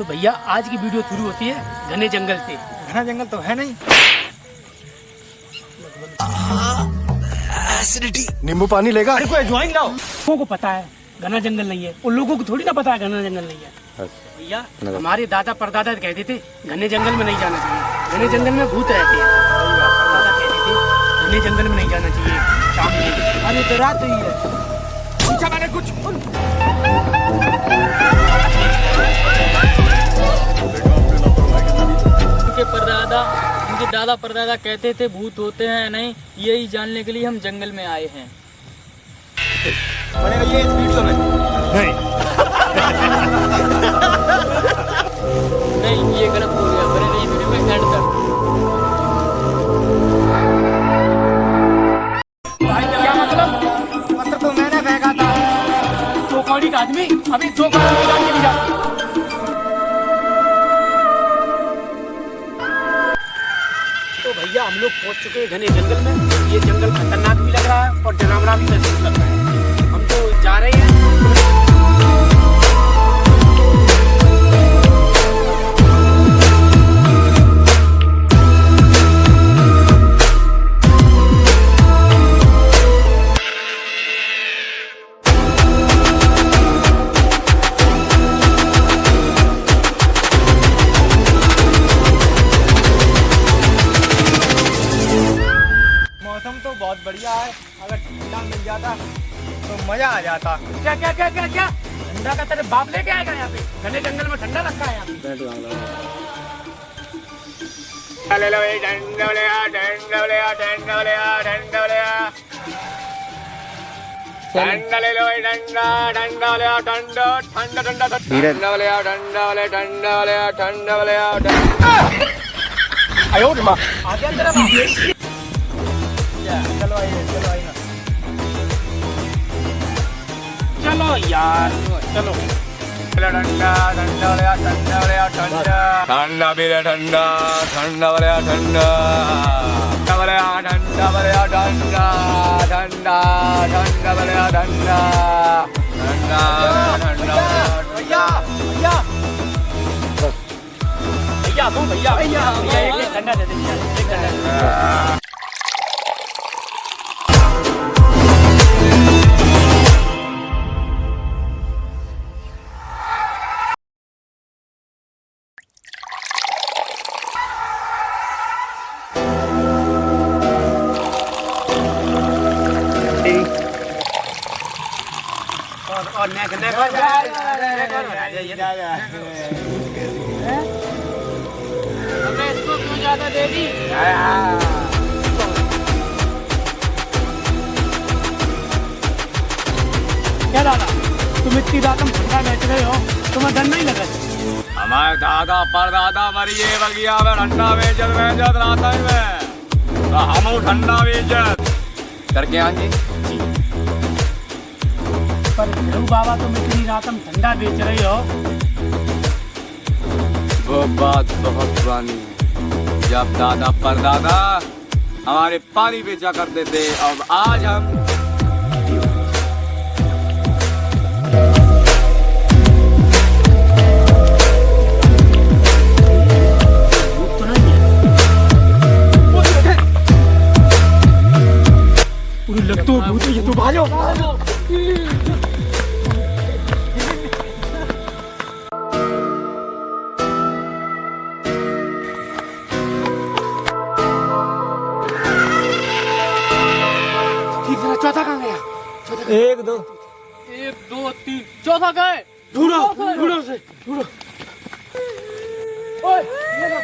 तो भैया आज की वीडियो शुरू होती है घने जंगल से। घना जंगल तो है नहीं। एसिडिटी, नींबू पानी लेगा? अरे कोई ज्वाइन लाओ। लोगों को पता है घना जंगल नहीं है, उन लोगों को थोड़ी ना पता है घना जंगल नहीं है। भैया हमारे दादा परदादा कहते थे घने जंगल में नहीं जाना चाहिए, घने जंगल में भूत रहते हैं। दादा कहते थे घने जंगल में नहीं जाना चाहिए शाम में। अरे तो रात ही है, पूछा मैंने कुछ। उनके दादा परदादा कहते थे भूत होते हैं नहीं, यही जानने के लिए हम जंगल में आए हैं। बनेगा ये इस वीडियो में नहीं। नहीं, ये गलत हो गया, बने नहीं वीडियो में एंड तक। भाई क्या मतलब तो मैंने फेंका था। दो कौड़ी का आदमी अभी 2 करोड़ जान के भी जाता। तो भैया हम लोग पहुंच चुके हैं घने जंगल में। ये जंगल खतरनाक भी लग रहा है और डरावना भी महसूस लग रहा है। हम तो जा रहे हैं। मौसम तो बहुत बढ़िया है, अगर ठंडा मिल जाता तो मजा आ जाता। क्या क्या क्या क्या क्या ठंडा का तेरे बाप लेके आएगा यहाँ पे? घने जंगल में ठंडा रखा है यहाँ पे। ले लो ये ठंडा ले आ, ठंडा ले आ, ठंडा ले आ, ठंडा ले आ, ठंडा ले लो ये ठंडा, ठंडा ले आ, ठंडा ठंडा ठंडा ठंडा ले आ, ठंडा ले, ठंडा ले आ, ठंडा ले आ, ठंडा। आयो रे माँ, आ गया तेरा बाप। चलो आइए, चलो आइए। चलो यार चलो। ठंडा ठंडा ले आ, ठंडा ले आ, ठंडा ठंडा भी ले, ठंडा ठंडा ले आ, ठंडा ठंडा ले आ, ठंडा ले आ, ठंडा ठंडा ठंडा ले आ, ठंडा ठंडा ठंडा। भैया भैया भैया दो भैया भैया एक ठंडा दे दे, एक ठंडा। और नेक नेक हो जाए, अबे इसको क्यों ज्यादा दे दी? क्या दादा तुम इतनी रात में ठंडा बेच रहे हो, तुम्हें डर नहीं लगा? हमारे दादा परदादा मरिए बगिया में ठंडा बेचत रात में, तो हम ठंडा बेचत करके आएंगे। पर ध्रुव बाबा तुम इतनी रात में ठंडा बेच रहे हो। वो बात बहुत पुरानी है, जब दादा परदादा हमारे पानी बेचा करते थे, अब आज हम तो नहीं है पूरी लगता है भूत। ये तो भागो चौथा कहाँ गया? 1 2 1 2 3 चौथा गए। ढूंढो ढूंढो उसे ढूंढो। ओए ये लो,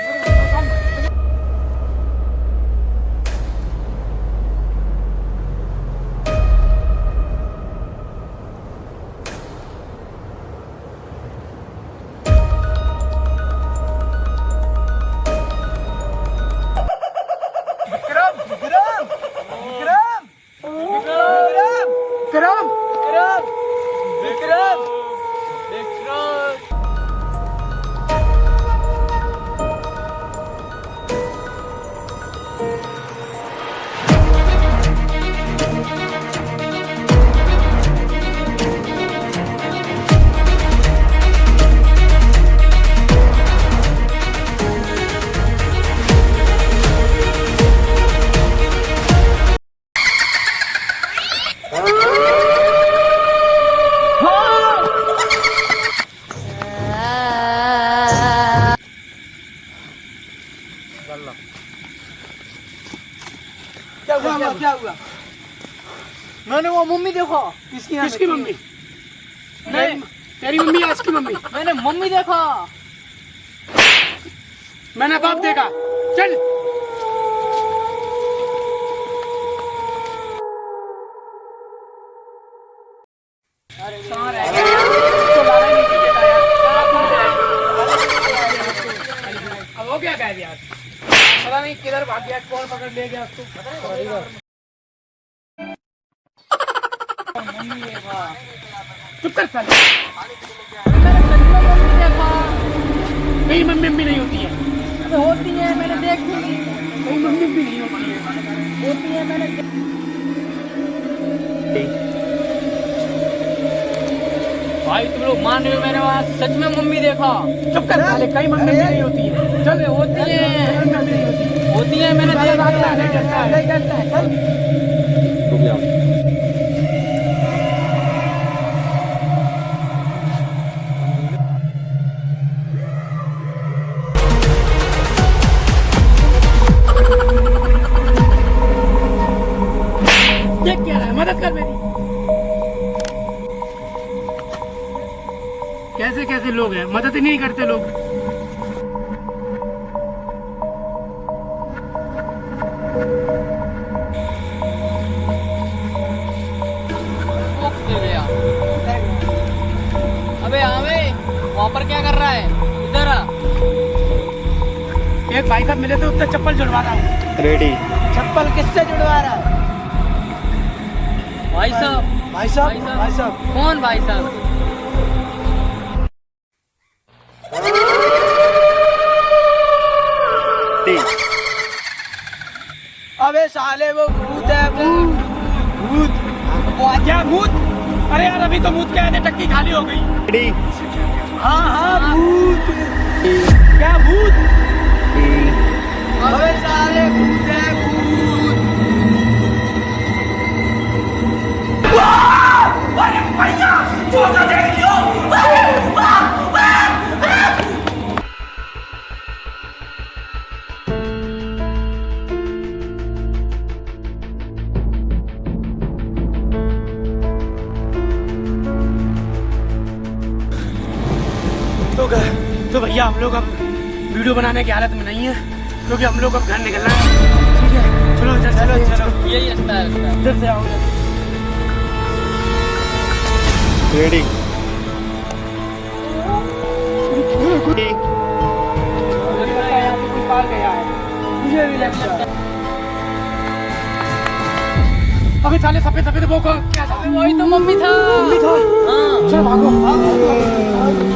विक्रम क्या हुआ? मैंने वो मम्मी देखो। किसकी मम्मी? तेरी मम्मी या इसकी मम्मी? मैंने मम्मी देखा। मैंने बाप देखा। चल अब हो क्या कह दिया? पता नहीं किधर भाग गया, कौन पकड़ ले गया उसको। मम्मी देखा। चुप कर साले। मैंने सच में मम्मी देखा। मेरी मम्मी मम्मी नहीं होती है। अबे होती है, मैंने देखी। मेरी मम्मी भी नहीं होती है। होती है, मैंने भाई तुम लोग मान रहे हो, मैंने वहाँ सच में मम्मी देखा। चुप कर साले, कई मम्मी भी नहीं होती है। चल होती है, मम्मी नहीं होती है। होती है, मैंने नहीं देखा। डरता है। रुक जाओ। देख क्या रहा है, मदद कर मेरी। कैसे कैसे लोग हैं, मदद ही नहीं करते लोग। ओके भैया। अबे आवे, वहाँ पर क्या कर रहा है? इधर आ। एक भाई साहब मिले थे, उससे चप्पल जुड़वा रहा हूँ। रेडी। चप्पल किससे जुड़वा रहा है? भाई साहब। भाई साहब, भाई साहब। कौन भाई साहब? अबे साले वो भूत है, भूत। भूत? क्या भूत? अरे यार अभी तो भूत क्या है, टक्की खाली हो गई। रेडी। हाँ हाँ भूत। क्या भूत? अबे साले भूत है, भूत। तो भैया हम लोग अब वीडियो बनाने की हालत में नहीं है, क्योंकि हम लोग अब घर निकलना है। ठीक है, चलो चलो चलो, यही रास्ता है उसका। इधर से आओ। रेडी। कोई पार गया है, मुझे भी लगता है। अबे साले सफेद सफेद वो क्या था? वही तो मम्मी था। मम्मी था। हाँ। चलो भागो।